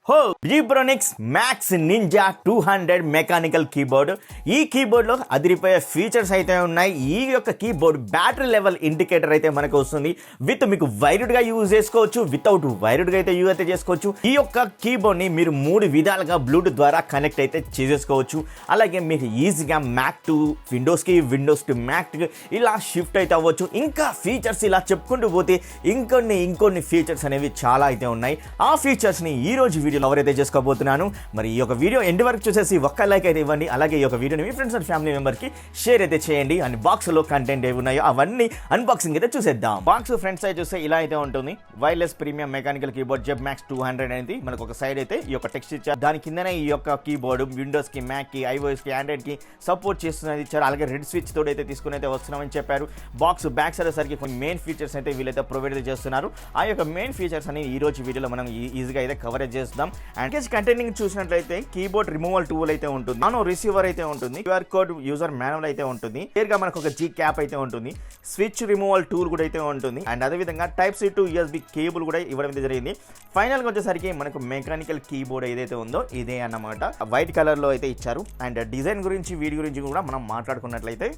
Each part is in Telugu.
Zebronics ZEB Ninja 200 mechanical keyboard. ఈ కీబోర్డ్ లో అదిరిపోయే ఫీచర్స్ అయితే ఉన్నాయి. ఈ యొక్క కీబోర్డ్ బ్యాటరీ లెవెల్ ఇండికేటర్ అయితే మనకు వస్తుంది. విత్ మీకు వైర్డ్ గా యూజ్ చేసుకోవచ్చు, వితౌట్ వైర్డ్ గా అయితే యూజ్ అయితే చేసుకోవచ్చు. ఈ యొక్క కీబోర్డ్ ని మీరు 3 విధాలుగా బ్లూటూత్ ద్వారా కనెక్ట్ అయితే చేసేసుకోవచ్చు. అలాగే మీకు ఈజీగా మ్యాక్ టు విండోస్ కి, విండోస్ టు మ్యాక్ ఇలా షిఫ్ట్ అయితే అవ్వచ్చు. ఇంకా ఫీచర్స్ ఇలా చెప్పుకుంటూ పోతే ఇంకొన్ని ఫీచర్స్ అనేవి చాలా అయితే ఉన్నాయి. ఆ ఫీచర్స్ ని ఈ రోజు వీడియోలో ఎవరైతే చేసుకోబోతున్నాను. మరి ఈ యొక్క వీడియో ఎండ్ వరకు చూసేసి ఒక్క లైక్ అయితే ఇవ్వండి. అలాగే ఈ యొక్క వీడియోని మీ ఫ్రెండ్స్ అండ్ ఫ్యామిలీ మెంబర్ కి షేర్ అయితే చేయండి. అండ్ బాక్స్ లో కంటెంట్ ఏవి ఉన్నాయో అవన్నీ అన్బాక్సింగ్ అయితే చూసేద్దాం. బాక్స్ ఫ్రంట్ సైడ్ చూస్తే ఇలా అయితే ఉంటుంది. Wireless premium mechanical keyboard ZEBMAX 200 అనేది మనకు ఒక సైడ్ అయితే ఈ యొక్క టెక్స్ట్ ఇచ్చారు. దాని కిందనే ఈ యొక్క కీబోర్డ్ విండోస్ కి, మ్యాక్ కి, iOS కి, ఆండ్రాయిడ్ కి సపోర్ట్ చేస్తున్నది ఇచ్చారు. అలాగే రెడ్ స్విచ్ తోడు అయితే తీసుకుని అయితే వస్తున్నామని చెప్పారు. బాక్స్ బ్యాక్ సైడ్ సరికి కొన్ని మెయిన్ ఫీచర్స్ అయితే వీళ్ళైతే ప్రొవైడ్ చేస్తున్నారు. ఆ యొక్క మెయిన్ ఫీచర్స్ అని ఈ రోజు వీడియోలో మనం ఈజీగా అయితే కవరేజ్ చేస్తాం. అండ్ కంటెంటింగ్ చూసినట్లయితే కీబోర్డ్ రిమూవల్ టూల్ అయితే ఉంటుంది, నానో రిసీవర్ అయితే ఉంటుంది, క్యూఆర్ కోడ్ యూజర్ మాన్యువల్ అయితే ఉంటుంది, క్లియర్గా మనకు ఒక జీ క్యాప్ అయితే ఉంటుంది, స్విచ్ రిమూవల్ టూల్ కూడా అయితే ఉంటుంది. అండ్ అదేవిధంగా type C to USB cable కూడా ఇవ్వడం అయితే జరిగింది. ఫైనల్ గా వచ్చేసరికి మనకు మెకానికల్ కీబోర్డ్ ఏదైతే ఉందో ఇదే అన్నమాట. వైట్ కలర్ లో అయితే ఇచ్చారు. అండ్ డిజైన్ గురించి వీటి గురించి కూడా మనం మాట్లాడుకున్నట్లయితే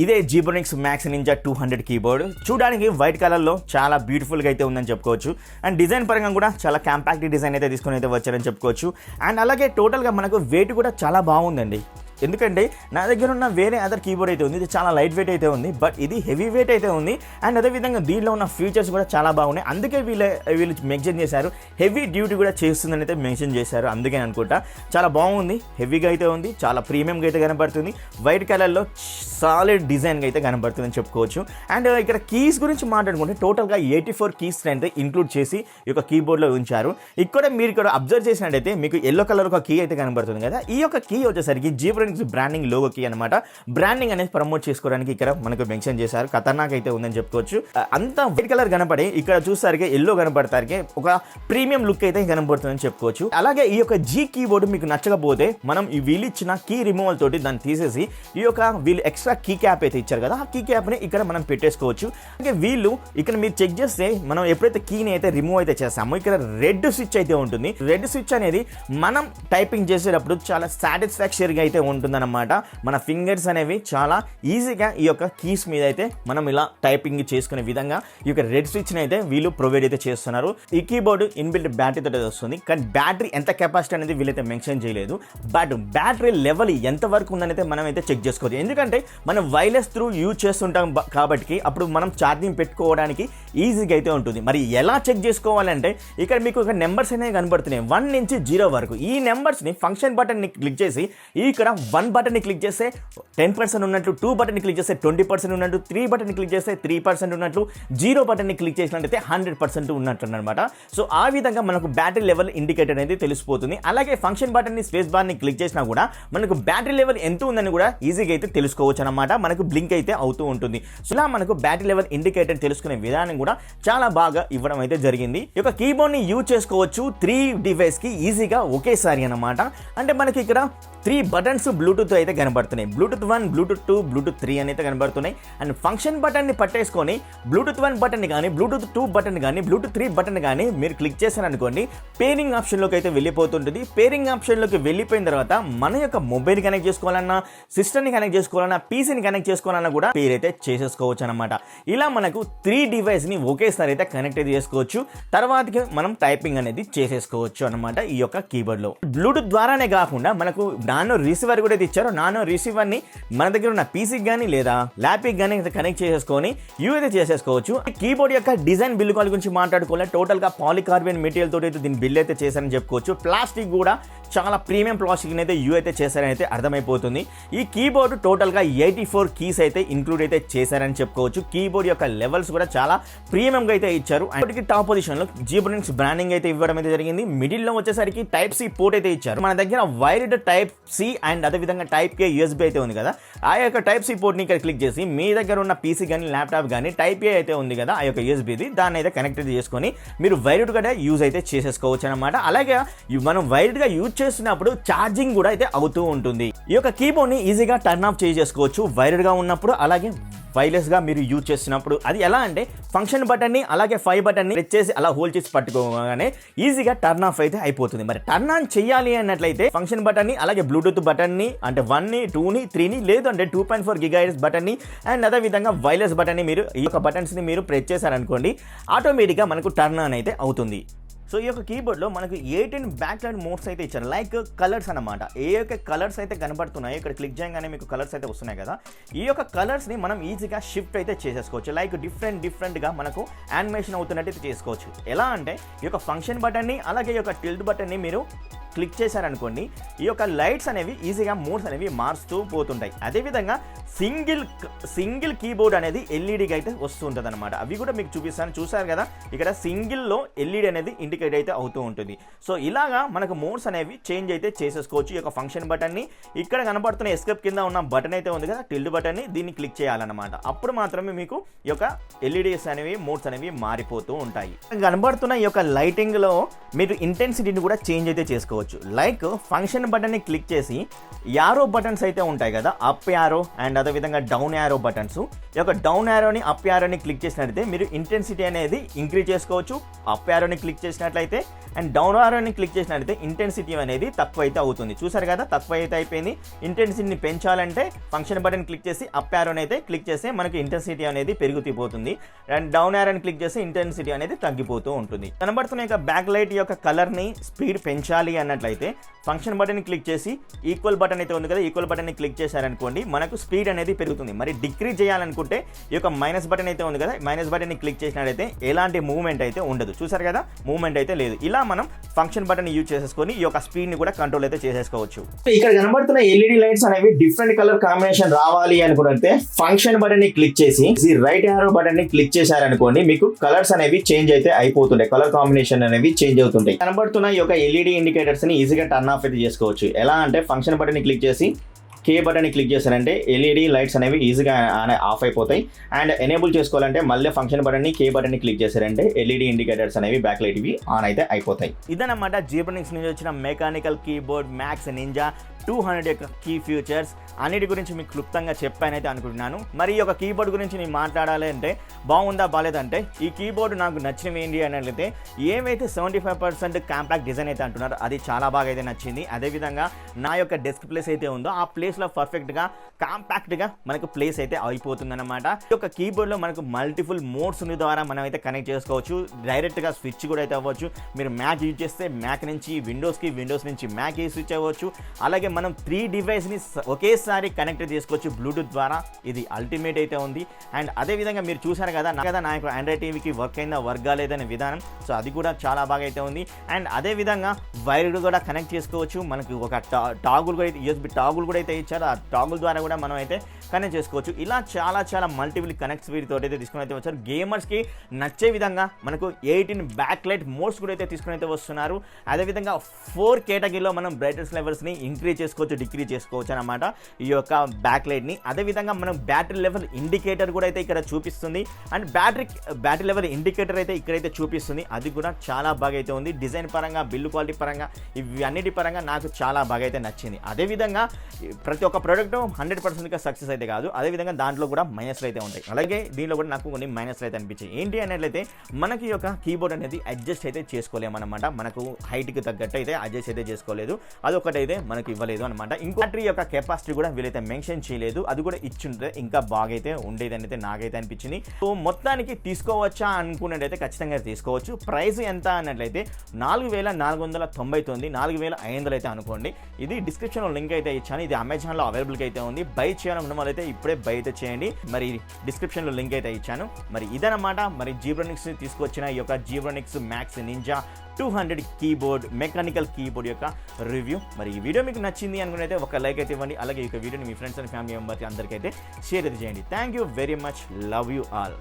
ఇదే Zebronics ZEB Ninja 200 కీబోర్డ్. చూడడానికి వైట్ కలర్ లో చాలా బ్యూటిఫుల్ గా అయితే ఉందని చెప్పుకోవచ్చు. అండ్ డిజైన్ పరంగా కూడా చాలా కాంపాక్ట్ డిజైన్ అయితే తీసుకుని అయితే వచ్చారని చెప్పుకోవచ్చు. అండ్ అలాగే టోటల్గా మనకు వెయిట్ కూడా చాలా బాగుందండి. ఎందుకంటే నా దగ్గర ఉన్న వేరే అదర్ కీబోర్డ్ అయితే ఉంది, ఇది చాలా లైట్ వెయిట్ అయితే ఉంది, బట్ ఇది హెవీ వెయిట్ అయితే ఉంది. అండ్ అదేవిధంగా దీనిలో ఉన్న ఫీచర్స్ కూడా చాలా బాగున్నాయి. అందుకే వీళ్ళు మెన్షన్ చేశారు, హెవీ డ్యూటీ కూడా చేస్తుందని అయితే మెన్షన్ చేశారు. అందుకే అనుకుంటా చాలా బాగుంది, హెవీగా అయితే ఉంది, చాలా ప్రీమియంగా అయితే కనబడుతుంది. వైట్ కలర్లో సాలిడ్ డిజైన్గా అయితే కనబడుతుందని చెప్పుకోవచ్చు. అండ్ ఇక్కడ కీస్ గురించి మాట్లాడుకుంటే టోటల్గా 84 కీస్ అయితే ఇంక్లూడ్ చేసి ఈ యొక్క కీబోర్డ్లో ఉంచారు. మీరు ఇక్కడ అబ్జర్వ్ చేసినట్టయితే మీకు ఎల్లో కలర్ ఒక కీ అయితే కనబడుతుంది కదా. ఈ యొక్క కీ వచ్చేసరికి Zebronics బ్రాండింగ్ లోగో కీ అనమాట. బ్రాండింగ్ అనేది ప్రమోట్ చేసుకోవడానికి ఇక్కడ మనకు మెన్షన్ చేశారు. ఖతర్నాక్ అయితే ఉందని చెప్పుకోవచ్చు. అంతా వైట్ కలర్ కనపడి ఇక్కడ చూసరికి ఎల్లో కనపడతారికి ఒక ప్రీమియం లుక్ అయితే కనబడుతుందని చెప్పుకోవచ్చు. అలాగే ఈ యొక్క జీ కీబోర్డ్ మీకు నచ్చకపోతే మనం ఈ వీళ్ళు ఇచ్చిన కీ రిమూవల్ తోటి దాన్ని తీసేసి ఈ యొక్క వీళ్ళు ఎక్స్ట్రా కీ క్యాప్ అయితే ఇచ్చారు కదా, ఆ కీ క్యాప్ ని ఇక్కడ మనం పెట్టేసుకోవచ్చు. అలాగే వీళ్ళు ఇక్కడ మీరు చెక్ చేస్తే మనం ఎప్పుడైతే కీని అయితే రిమూవ్ అయితే చేస్తామో ఇక్కడ రెడ్ స్విచ్ అయితే ఉంటుంది. రెడ్ స్విచ్ అనేది మనం టైపింగ్ చేసేటప్పుడు చాలా సాటిస్ఫాక్షన్గా అయితే ఉంటుందన్నమాట. మన ఫింగర్స్ అనేవి చాలా ఈజీగా ఈ యొక్క కీస్ మీద అయితే మనం ఇలా టైపింగ్ చేసుకునే విధంగా ఈ యొక్క రెడ్ స్విచ్ అయితే వీళ్ళు ప్రొవైడ్ అయితే చేస్తున్నారు. ఈ కీబోర్డ్ ఇన్బిల్ట్ బ్యాటరీ తోటి వస్తుంది, కానీ బ్యాటరీ ఎంత కెపాసిటీ అనేది వీళ్ళైతే మెన్షన్ చేయలేదు. బట్ బ్యాటరీ లెవెల్ ఎంత వరకు ఉందని అయితే మనం అయితే చెక్ చేసుకోవచ్చు. ఎందుకంటే మనం వైర్లెస్ త్రూ యూజ్ చేస్తుంటాం కాబట్టి అప్పుడు మనం ఛార్జింగ్ పెట్టుకోవడానికి ఈజీగా అయితే ఉంటుంది. మరి ఎలా చెక్ చేసుకోవాలంటే ఇక్కడ మీకు ఒక నెంబర్స్ అనేవి కనబడుతున్నాయి 1 నుంచి 0 వరకు. ఈ నెంబర్స్ ని ఫంక్షన్ బటన్ ని క్లిక్ చేసి ఇక్కడ 1 బటన్ ని క్లిక్ చేస్తే 10% ఉన్నట్లు, 2 బటన్ ని క్లిక్ చేస్తే 20% ఉన్నట్లు, 3 బటన్ ని క్లిక్ చేస్తే 3% ఉన్నట్లు, 0 బటన్ ని క్లిక్ చేసినట్లయితే 100% ఉన్నట్లు అనమాట. సో ఆ విధంగా మనకు బ్యాటరీ లెవెల్ ఇండికేటర్ అనేది తెలిసిపోతుంది. అలాగే ఫంక్షన్ బటన్ ని స్పేస్ బార్ ని క్లిక్ చేసినా కూడా మనకు బ్యాటరీ లెవెల్ ఎంత ఉందని కూడా ఈజీగా అయితే తెలుసుకోవచ్చు అనమాట. మనకు బ్లింక్ అయితే అవుతూ ఉంటుంది. సో ఇలా మనకు బ్యాటరీ లెవెల్ ఇండికేటర్ తెలుసుకునే విధానం కూడా చాలా బాగా ఇవ్వడం అయితే జరిగింది. ఈ యొక్క కీబోర్డ్ ని యూజ్ చేసుకోవచ్చు 3 డివైస్ కి ఈజీగా ఒకేసారి అనమాట. అంటే మనకి ఇక్కడ 3 బటన్స్ బ్లూటూత్ అయితే కనబడుతున్నాయి. బ్లూటూత్ 1, బ్లూటూత్ 2, బ్లూటూత్ 3 అని అయితే కనబడుతున్నాయి. అండ్ ఫంక్షన్ బటన్ ని పట్టేసుకొని బ్లూటూత్ 1 బటన్ కానీ, బ్లూటూత్ 2 బటన్ కానీ, బ్లూటూత్ 3 బటన్ కానీ మీరు క్లిక్ చేశారనుకోండి, పేరింగ్ ఆప్షన్లోకి అయితే వెళ్ళిపోతుంటుంది. పేరింగ్ ఆప్షన్లోకి వెళ్ళిపోయిన తర్వాత మన యొక్క మొబైల్ కనెక్ట్ చేసుకోవాలన్నా, సిస్టమ్ని కనెక్ట్ చేసుకోవాలన్నా, పీసీని కనెక్ట్ చేసుకోవాలన్నా కూడా పేరు అయితే చేసేసుకోవచ్చు అనమాట. ఇలా మనకు 3 డివైస్ని ఒకేసారి అయితే కనెక్ట్ అయితే చేసుకోవచ్చు. తర్వాతకి మనం టైపింగ్ అనేది చేసేసుకోవచ్చు అనమాట ఈ యొక్క కీబోర్డ్లో. బ్లూటూత్ ద్వారానే కాకుండా మనకు నానో రిసీవర్ కూడా ఇచ్చారు. నానో రిసీవర్ ని మన దగ్గర ఉన్న పీసీకి కానీ లేదా ల్యాప్కి కానీ కనెక్ట్ చేసేసుకొని యూజ్ అయితే చేసేసుకోవచ్చు. కీబోర్డ్ యొక్క డిజైన్ బిల్డ్ క్వాలిటీ గురించి మాట్లాడుకోవాలి. టోటల్ గా పాలికార్బన్ మెటీరియల్ తోటి అయితే దీన్ని బిల్డ్ అయితే చేశారని చెప్పుకోవచ్చు. ప్లాస్టిక్ కూడా చాలా ప్రీమియం ప్లాస్టిక్ అయితే యూజ్ అయితే చేశారని అయితే అర్థమైపోతుంది. ఈ కీబోర్డ్ టోటల్ గా 84 కీస్ అయితే ఇంక్లూడ్ అయితే చేశారని చెప్పుకోవచ్చు. కీబోర్డ్ యొక్క లెవెల్స్ కూడా చాలా ప్రీమియం గా అయితే ఇచ్చారు. ఇప్పటికి టాప్ పొజిషన్ లో Zebronics బ్రాండింగ్ అయితే ఇవ్వడం అయితే జరిగింది. మిడిల్ లో వచ్చేసరికి టైప్ సి పోర్ట్ అయితే ఇచ్చారు. మన దగ్గర వైర్డ్ టైప్ సి అండ్ అదేవిధంగా టైప్ కే USB అయితే ఉంది కదా, ఆ యొక్క టైప్ సి పోర్ట్ ని ఇక్కడ క్లిక్ చేసి మీ దగ్గర ఉన్న పీసీ కానీ ల్యాప్టాప్ కానీ టైప్ ఏ అయితే ఉంది కదా ఆ యొక్క USB దాన్ని అయితే కనెక్ట్ అయితే చేసుకొని మీరు వైర్డ్ గా యూజ్ అయితే చేసేసుకోవచ్చు అనమాట. అలాగే మనం వైర్డ్ గా యూజ్ చేస్తున్నప్పుడు ఛార్జింగ్ కూడా అయితే అవుతూ ఉంటుంది. ఈ యొక్క కీబోర్డ్ ని ఈజీగా టర్న్ ఆఫ్ చేసుకోవచ్చు వైర్డ్ గా ఉన్నప్పుడు. అలాగే వైర్లెస్గా మీరు యూజ్ చేస్తున్నప్పుడు. అది ఎలా అంటే ఫంక్షన్ బటన్ని అలాగే 5 బటన్ని ప్రెస్ చేసి అలా హోల్డ్ చేసి పట్టుకోగానే ఈజీగా టర్న్ ఆఫ్ అయితే అయిపోతుంది. మరి టర్న్ ఆన్ చేయాలి అన్నట్లయితే ఫంక్షన్ బటన్ని అలాగే బ్లూటూత్ బటన్ని అంటే 1ని 2ని 3ని లేదు అంటే 2.4 GHz బటన్ని అండ్ అదే విధంగా వైర్లెస్ బటన్ని మీరు ఈ యొక్క బటన్స్ని మీరు ప్రెస్ చేశారనుకోండి ఆటోమేటిక్గా మనకు టర్న్ ఆన్ అయితే అవుతుంది. సో ఈ యొక్క కీబోర్డ్లో మనకు 18 బ్యాక్ లైట్ మోడ్స్ అయితే ఇచ్చారు, లైక్ కలర్స్ అనమాట. ఏ యొక్క కలర్స్ అయితే కనబడుతున్నాయో ఇక్కడ క్లిక్ చేయగానే మీకు కలర్స్ అయితే వస్తున్నాయి కదా, ఈ యొక్క కలర్స్ని మనం ఈజీగా షిఫ్ట్ అయితే చేసేసుకోవచ్చు. లైక్ డిఫరెంట్గా మనకు యానిమేషన్ అవుతున్నట్టు చేసుకోవచ్చు. ఎలా అంటే ఈ యొక్క ఫంక్షన్ బటన్ని అలాగే ఈ యొక్క టిల్ట్ బటన్ని మీరు క్లిక్ చేశారనుకోండి ఈ యొక్క లైట్స్ అనేవి ఈజీగా మోడ్స్ అనేవి మారుస్తూ పోతుంటాయి. అదేవిధంగా సింగిల్ కీబోర్డ్ అనేది ఎల్ఈడికి అయితే వస్తూ ఉంటుంది అనమాట. అవి కూడా మీకు చూపిస్తాను, చూసారు కదా ఇక్కడ సింగిల్లో ఎల్ఈడి అనేది ఇండికేట్ అయితే అవుతూ ఉంటుంది. సో ఇలాగా మనకు మోడ్స్ అనేవి చేంజ్ అయితే చేసేసుకోవచ్చు. ఈ యొక్క ఫంక్షన్ బటన్ని ఇక్కడ కనబడుతున్న ఎస్కేప్ కింద ఉన్న బటన్ అయితే ఉంది కదా టిల్ట్ బటన్ని, దీన్ని క్లిక్ చేయాలన్నమాట. అప్పుడు మాత్రమే మీకు ఈ యొక్క ఎల్ఈడీస్ అనేవి మోడ్స్ అనేవి మారిపోతూ ఉంటాయి. కనబడుతున్న ఈ యొక్క లైటింగ్లో మీరు ఇంటెన్సిటీని కూడా చేంజ్ అయితే చేసుకోవచ్చు. లైక్ ఫంక్షన్ బటన్ని క్లిక్ చేసి యారో బటన్స్ అయితే ఉంటాయి కదా, అప్ యారో అండ్ అదేవిధంగా డౌన్ యారో బటన్స్. ఈ యొక్క డౌన్ యారోని అప్ యారోని క్లిక్ చేసినట్లయితే మీరు ఇంటెన్సిటీ అనేది ఇంక్రీజ్ చేసుకోవచ్చు. అప్ యారోని క్లిక్ చేసినట్లయితే అండ్ డౌన్ యారోని క్లిక్ చేసినట్లయితే ఇంటెన్సిటీ అనేది తక్కువ అయితే అవుతుంది. చూసారు కదా తక్కువ అయితే అయిపోయింది. ఇంటెన్సిటీని పెంచాలంటే ఫంక్షన్ బటన్ క్లిక్ చేసి అప్ యారోని అయితే క్లిక్ చేస్తే మనకి ఇంటెన్సిటీ అనేది పెరుగుతూ అండ్ డౌన్ యారోని క్లిక్ చేస్తే ఇంటెన్సిటీ అనేది తగ్గిపోతూ ఉంటుంది. కనబడుతున్న యొక్క బ్యాక్ లైట్ యొక్క కలర్ని స్పీడ్ పెంచాలి అన్నట్లయితే ఫంక్షన్ బటన్ క్లిక్ చేసి ఈక్వల్ బటన్ అయితే ఉంది కదా, ఈక్వల్ బటన్ని క్లిక్ చేశారనుకోండి మనకు స్పీడ్ అనేది పెరుగుతుంది. మరి డిక్రీజ్ చేయాలనుకుంటే ఈ యొక్క మైనస్ బటన్ అయితే ఉంది కదా, మైనస్ బటన్ని క్లిక్ చేసినట్లయితే ఎలాంటి మూవ్మెంట్ అయితే ఉండదు. చూసారు కదా మూవ్మెంట్ అయితే లేదు. ఇలా మనం ఫంక్షన్ బటన్ యూజ్ చేసేసుకొని ఈ యొక్క స్పీడ్ని కూడా కంట్రోల్ అయితే చేసేసుకోవచ్చు. ఇక్కడ కనబడుతున్న ఎల్ఈడి లైట్స్ అనేవి డిఫరెంట్ కలర్ కాంబినేషన్ రావాలి అనుకుంటే ఫంక్షన్ బటన్ ని క్లిక్ చేసి రైట్ యారో బటన్ ని క్లిక్ చేశారనుకోండి మీకు కలర్స్ అనేవి చేంజ్ అయితే అయిపోతుంటాయి, కలర్ కాంబినేషన్ అనేవి చేంజ్ అవుతుంటాయి. కనబడుతున్న ఈ యొక్క ఎల్ఈడి ఇండికేటర్స్ ని ఈజీగా టర్న్ ఆఫ్ అయితే చేసుకోవచ్చు. ఎలా అంటే ఫంక్షన్ బటన్ ని క్లిక్ చేసి కే బటన్ క్లిక్ చేశారంటే ఎల్ఈడి లైట్స్ అనేవి ఈజీగా ఆఫ్ అయిపోతాయి. అండ్ ఎనేబుల్ చేసుకోవాలంటే మళ్ళీ ఫంక్షన్ బటన్ని కే బటన్ని క్లిక్ చేశారంటే ఎల్ఈడి ఇండికేటర్స్ అనేవి బ్యాక్ లైట్ ఇవి ఆన్ అయితే అయిపోతాయి. ఇదన్నమాట ZEBMAX నుంచి వచ్చిన మెకానికల్ కీబోర్డ్ మ్యాక్స్ నింజా 200 యొక్క కీ ఫీచర్స్ అన్నిటి గురించి మీకు క్లుప్తంగా చెప్పానైతే అనుకుంటున్నాను. మరి ఈ యొక్క కీబోర్డ్ గురించి నేను మాట్లాడాలి అంటే బాగుందా బాలేదంటే ఈ కీబోర్డ్ నాకు నచ్చినవి ఏంటి అన్నట్లయితే ఏవైతే 75% కాంపాక్ట్ డిజైన్ అయితే అంటున్నారో అది చాలా బాగా అయితే నచ్చింది. అదేవిధంగా నా యొక్క డెస్క్ ప్లేస్ అయితే ఉందో ఆ ప్లేస్లో పర్ఫెక్ట్గా కాంపాక్ట్గా మనకు ప్లేస్ అయితే అయిపోతుంది అనమాట. ఈ యొక్క కీబోర్డ్లో మనకు మల్టిపుల్ మోడ్స్ ద్వారా మనం అయితే కనెక్ట్ చేసుకోవచ్చు. డైరెక్ట్గా స్విచ్ కూడా అయితే అవ్వచ్చు. మీరు మ్యాక్ యూజ్ చేస్తే మ్యాక్ నుంచి విండోస్ నుంచి మ్యాక్ స్విచ్ అవ్వచ్చు. అలాగే మనం 3 డివైస్ని ఒకేసారి కనెక్ట్ చేసుకోవచ్చు బ్లూటూత్ ద్వారా. ఇది అల్టిమేట్ అయితే ఉంది. అండ్ అదేవిధంగా మీరు చూసారు కదా నా యొక్క ఆండ్రాయిడ్ టీవీకి వర్క్ అయిందా వర్క్ కాలేదనే విధానం, సో అది కూడా చాలా బాగా అయితే ఉంది. అండ్ అదేవిధంగా వైర్ కూడా కనెక్ట్ చేసుకోవచ్చు. మనకు ఒక టాగుల్ కూడా USB టాగుల్ కూడా అయితే ఇచ్చారు. ఆ టాగుల్ ద్వారా కూడా మనం అయితే కనెక్ట్ చేసుకోవచ్చు. ఇలా చాలా మల్టిపుల్ కనెక్ట్స్ వీటితో అయితే తీసుకుని అయితే వచ్చారు. గేమర్స్కి నచ్చే విధంగా మనకు 18 బ్యాక్ లైట్ మోడ్స్ కూడా అయితే తీసుకుని అయితే వస్తున్నారు. అదేవిధంగా 4 కేటగిరీలో మనం బ్రైట్నెస్ లెవెల్స్ని ఇంక్రీజ్ చేసుకోవచ్చు, డిక్రీజ్ చేసుకోవచ్చు అనమాట ఈ యొక్క బ్యాక్ లైట్ని. అదేవిధంగా మనం బ్యాటరీ లెవెల్ ఇండికేటర్ కూడా అయితే ఇక్కడ చూపిస్తుంది. అండ్ బ్యాటరీ లెవెల్ ఇండికేటర్ అయితే ఇక్కడైతే చూపిస్తుంది. అది కూడా చాలా బాగా అయితే ఉంది. డిజైన్ పరంగా, బిల్డ్ క్వాలిటీ పరంగా, ఇవి అన్నిటి పరంగా నాకు చాలా బాగా అయితే నచ్చింది. అదేవిధంగా ప్రతి ఒక్క ప్రోడక్ట్ 100%గా సక్సెస్ అయితే కాదు. అదేవిధంగా దాంట్లో కూడా మైనస్లు అయితే ఉంటాయి. అలాగే దీంట్లో కూడా నాకు కొన్ని మైనస్లు అయితే అనిపించాయి. ఏంటి అన్నట్లయితే మనకి యొక్క కీబోర్డ్ అనేది అడ్జస్ట్ అయితే చేసుకోలేమన్నమాట. మనకు హైట్కి తగ్గట్టు అయితే అడ్జస్ట్ అయితే చేసుకోలేదు. అదొకటైతే మనకు ఇవ్వలేదు అనమాట. ఇంకో బ్యాటరీ యొక్క కెపాసిటీ కూడా వీలైతే మెన్షన్ చేయలేదు. అది కూడా ఇచ్చుంటే ఇంకా బాగా అయితే ఉండేదని అయితే నాకైతే అనిపించింది. సో మొత్తానికి తీసుకోవచ్చా అనుకున్నట్టయితే ఖచ్చితంగా తీసుకోవచ్చు. ప్రైస్ ఎంత అన్నట్లయితే 4499, 4500 అయితే అనుకోండి. ఇది డిస్క్రిప్షన్లో లింక్ అయితే ఇచ్చాను. ఇది అమెజాన్లో అవైలబుల్గా అయితే ఉంది. బై చేయాలనుకున్న వాళ్ళైతే ఇప్పుడే బై అయితే చేయండి. మరి డిస్క్రిప్షన్లో లింక్ అయితే ఇచ్చాను. మరి ఇదన్నమాట మరి ZEBMAX తీసుకొచ్చిన ఈ యొక్క ZEBMAX MAX Ninja 200 keyboard mechanical keyboard యొక్క రివ్యూ. మరి ఈ వీడియో మీకు నచ్చింది అనుకున్నైతే ఒక లైక్ అయితే ఇవ్వండి. అలాగే ఈ వీడియోని మీ ఫ్రెండ్స్ అండ్ ఫ్యామిలీ మెంబర్స్ అందరికీ అయితే షేర్ అయితే చేయండి. Thank you very much. Love you all.